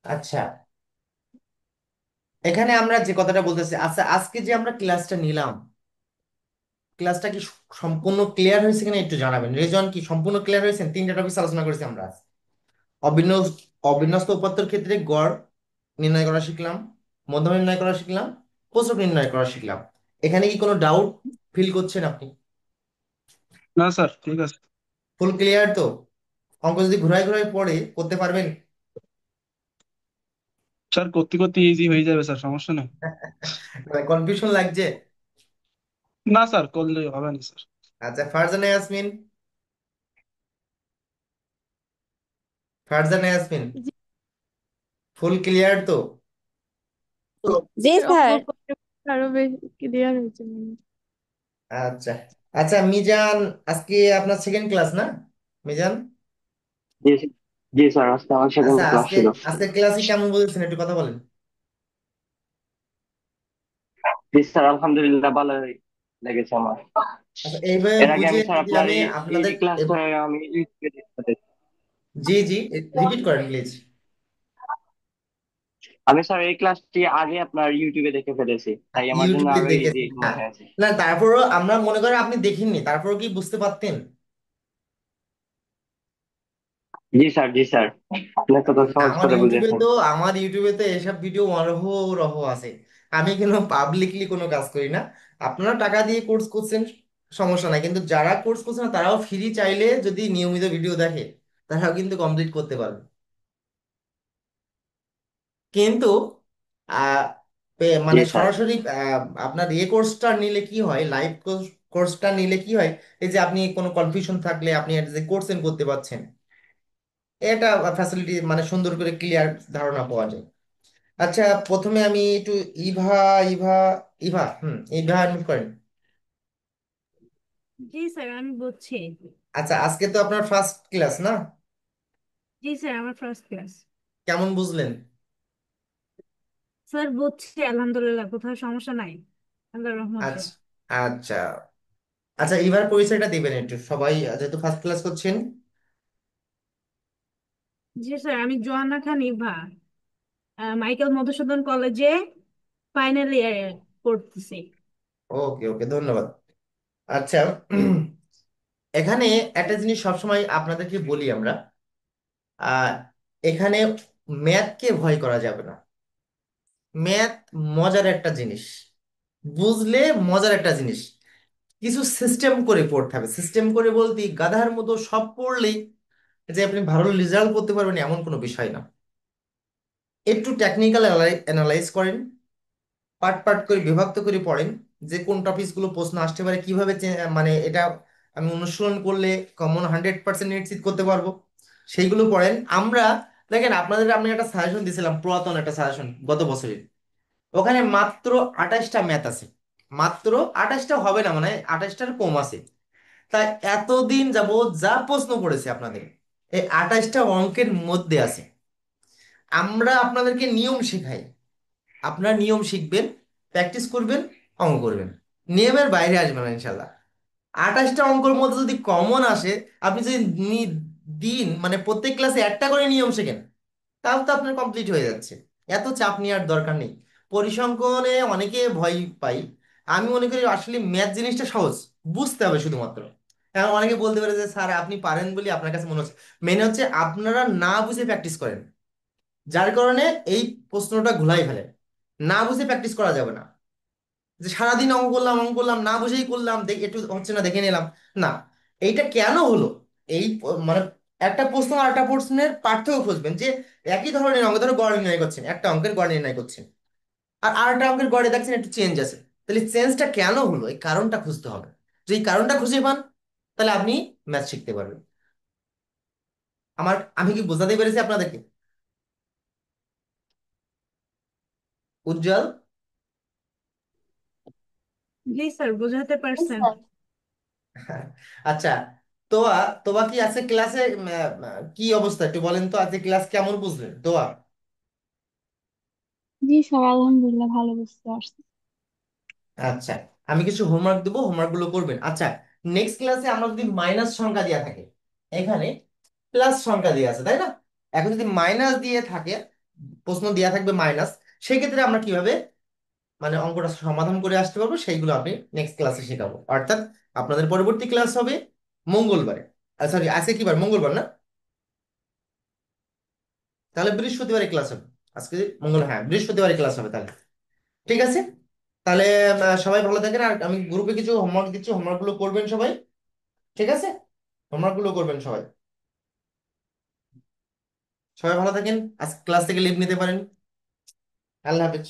আচ্ছা, এখানে আমরা যে কথাটা বলতেছি, আচ্ছা আজকে যে আমরা ক্লাসটা নিলাম, ক্লাসটা কি সম্পূর্ণ ক্লিয়ার হয়েছে কিনা একটু জানাবেন। রেজন কি সম্পূর্ণ ক্লিয়ার হয়েছেন? তিনটা টপিক আলোচনা করেছি আমরা আজ। অবিন্যস্ত অবিন্যস্ত উপাত্তর ক্ষেত্রে গড় নির্ণয় করা শিখলাম, মধ্যম নির্ণয় করা শিখলাম, কোষক নির্ণয় করা শিখলাম। এখানে কি কোনো ডাউট ফিল করছেন আপনি? না স্যার, ঠিক আছে। ফুল ক্লিয়ার তো? অঙ্ক যদি ঘুরাই ঘুরাই পড়ে করতে পারবেন? স্যার, করতে করতে ইজি হয়ে যাবে স্যার, সমস্যা নেই। কনফিউশন লাগছে? না স্যার, করলে হবে না স্যার। আচ্ছা, ফারজানা ইয়াসমিন, ফারজানা ইয়াসমিন, জি ফুল ক্লিয়ার তো? জি স্যার। অঙ্ক করে আরো বেশি ক্লিয়ার হয়েছে মনে হয়। আচ্ছা। আচ্ছা মিজান, আজকে আপনার সেকেন্ড ক্লাস না মিজান? জি জি স্যার, আজকে আমার সেকেন্ড আচ্ছা, ক্লাস আজকে ছিল। আজকে ক্লাসে কেমন বলেছেন একটু কথা বলেন। জি স্যার, আলহামদুলিল্লাহ ভালোই লেগেছে আমার। আচ্ছা, এইভাবে এর আগে বুঝে আমি স্যার যদি আপনার আমি এই আপনাদের ক্লাসটা আমি ইউটিউবে দেখতে। জি জি, রিপিট করেন প্লিজ। আমি স্যার এই ক্লাসটি আগে আপনার ইউটিউবে দেখে ফেলেছি, তাই আমার জন্য ইউটিউবে আরো ইজি দেখেছেন, মনে হ্যাঁ। হয়েছে। না তারপরও আমরা মনে করেন আপনি দেখেননি, তারপরও কি বুঝতে পারতেন? জি স্যার, জি স্যার, আপনি তো সহজ আমার করে ইউটিউবে বুঝেছেন। তো আমার ইউটিউবে তো এসব ভিডিও অরহ রহ আছে। আমি কিন্তু পাবলিকলি কোনো কাজ করি না। আপনারা টাকা দিয়ে কোর্স করছেন, সমস্যা নাই, কিন্তু যারা কোর্স করছে না তারাও ফ্রি চাইলে যদি নিয়মিত ভিডিও দেখে তারাও কিন্তু কমপ্লিট করতে পারবে। কিন্তু আহ, জি মানে স্যার। সরাসরি আপনার এই কোর্সটা নিলে কি হয়, লাইভ কোর্সটা নিলে কি হয়, এই যে আপনি কোনো কনফিউশন থাকলে আপনি এটা যে কোর্সেন করতে পারছেন, এটা ফ্যাসিলিটি মানে সুন্দর করে ক্লিয়ার ধারণা পাওয়া যায়। আচ্ছা, প্রথমে আমি একটু ইভা, ইভা, ইভা মিট করেন। জি স্যার, আমি বুঝছি। আচ্ছা, আজকে তো আপনার ফার্স্ট ক্লাস না? জি স্যার, আমার ফার্স্ট ক্লাস। কেমন বুঝলেন? স্যার বুঝছি, আলহামদুলিল্লাহ, কোথাও সমস্যা নাই আল্লাহর রহমতে। আচ্ছা আচ্ছা। আচ্ছা, ইভার পরিচয়টা দিবেন একটু সবাই, যেহেতু ফার্স্ট ক্লাস করছেন। জি স্যার, আমি জোয়ানা খান ইভা, মাইকেল মধুসূদন কলেজে ফাইনাল ইয়ার পড়তেছি। ওকে ওকে, ধন্যবাদ। আচ্ছা, এখানে একটা জিনিস সবসময় আপনাদেরকে বলি আমরা, আহ এখানে ম্যাথকে ভয় করা যাবে না। ম্যাথ মজার একটা জিনিস, বুঝলে মজার একটা জিনিস। কিছু সিস্টেম করে পড়তে হবে। সিস্টেম করে বলতে গাধার মতো সব পড়লেই যে আপনি ভালো রেজাল্ট করতে পারবেন এমন কোনো বিষয় না। একটু টেকনিক্যাল অ্যানালাইজ করেন, পার্ট পার্ট করে বিভক্ত করে পড়েন, যে কোন টপিকসগুলো প্রশ্ন আসতে পারে, কিভাবে মানে এটা আমি অনুসরণ করলে কমন 100% নিশ্চিত করতে পারবো, সেইগুলো পড়েন। আমরা দেখেন, আপনাদের আমি একটা সাজেশন দিয়েছিলাম, পুরাতন একটা সাজেশন গত বছরের। ওখানে মাত্র 28টা ম্যাথ আছে। মাত্র 28টা হবে না, মানে 28টার কম আছে। তাই এতদিন যাবত যা প্রশ্ন পড়েছে আপনাদের এই 28টা অঙ্কের মধ্যে আছে। আমরা আপনাদেরকে নিয়ম শেখাই, আপনারা নিয়ম শিখবেন, প্র্যাকটিস করবেন, অঙ্ক করবেন, নিয়মের বাইরে আসবেন না ইনশাল্লাহ। 28টা অঙ্কের মধ্যে যদি কমন আসে, আপনি যদি দিন মানে প্রত্যেক ক্লাসে একটা করে নিয়ম শেখেন, তাহলে তো আপনার কমপ্লিট হয়ে যাচ্ছে। এত চাপ নেওয়ার দরকার নেই। পরিসংখ্যানে অনেকে ভয় পাই, আমি মনে করি আসলে ম্যাথ জিনিসটা সহজ, বুঝতে হবে শুধুমাত্র। এখন অনেকে বলতে পারে যে স্যার আপনি পারেন বলে আপনার কাছে মনে হচ্ছে। মেনে হচ্ছে আপনারা না বুঝে প্র্যাকটিস করেন, যার কারণে এই প্রশ্নটা ঘুলাই ফেলেন। না বুঝে প্র্যাকটিস করা যাবে না, যে সারাদিন অঙ্ক করলাম অঙ্ক করলাম না বুঝেই করলাম, একটু হচ্ছে না দেখে নিলাম, না। এইটা কেন হলো, এই মানে একটা প্রশ্ন আর একটা প্রশ্নের পার্থক্য খুঁজবেন, যে একই ধরনের অঙ্ক, ধরো গড় নির্ণয় করছেন, একটা অঙ্কের গড় নির্ণয় করছেন, আর আরেকটা অঙ্কের গড়ে দেখছেন একটু চেঞ্জ আছে। তাহলে চেঞ্জটা কেন হলো, এই কারণটা খুঁজতে হবে। যদি এই কারণটা খুঁজে পান, তাহলে আপনি ম্যাথ শিখতে পারবেন। আমি কি বোঝাতে পেরেছি আপনাদেরকে? উজ্জ্বল? জি স্যার, বোঝাতে পারছেন। আচ্ছা। তোয়া, তোবা কি আছে ক্লাসে? কি অবস্থা একটু বলেন তো, আজকে ক্লাস কেমন বুঝলেন তোয়া? জি স্যার, আলহামদুলিল্লাহ ভালো বুঝতে পারছি। আচ্ছা, আমি কিছু হোমওয়ার্ক দেবো, হোমওয়ার্ক গুলো করবেন। আচ্ছা, নেক্সট ক্লাসে আমরা যদি মাইনাস সংখ্যা দেওয়া থাকে, এখানে প্লাস সংখ্যা দিয়ে আছে তাই না? এখন যদি মাইনাস দিয়ে থাকে, প্রশ্ন দেওয়া থাকবে মাইনাস, সেক্ষেত্রে আমরা কিভাবে মানে অঙ্কটা সমাধান করে আসতে পারবো সেইগুলো আমি নেক্সট ক্লাসে শেখাবো। অর্থাৎ আপনাদের পরবর্তী ক্লাস হবে মঙ্গলবারে, সরি আজকে কি বার, মঙ্গলবার না? তাহলে বৃহস্পতিবারে ক্লাস হবে। আজকে মঙ্গল, হ্যাঁ বৃহস্পতিবারে ক্লাস হবে তাহলে। ঠিক আছে, তাহলে সবাই ভালো থাকেন। আর আমি গ্রুপে কিছু হোমওয়ার্ক দিচ্ছি, হোমওয়ার্ক গুলো করবেন সবাই। ঠিক আছে, হোমওয়ার্ক গুলো করবেন সবাই। সবাই ভালো থাকেন, আজ ক্লাস থেকে লিভ নিতে পারেন। আল্লাহ হাফেজ।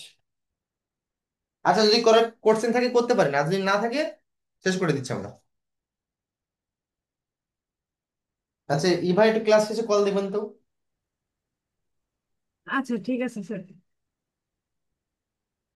আচ্ছা যদি করে কোশ্চেন থাকে করতে পারেন, আর যদি না থাকে শেষ করে দিচ্ছি আমরা। আচ্ছা ইভা একটু ক্লাস শেষে কল দিবেন তো। আচ্ছা ঠিক আছে স্যার।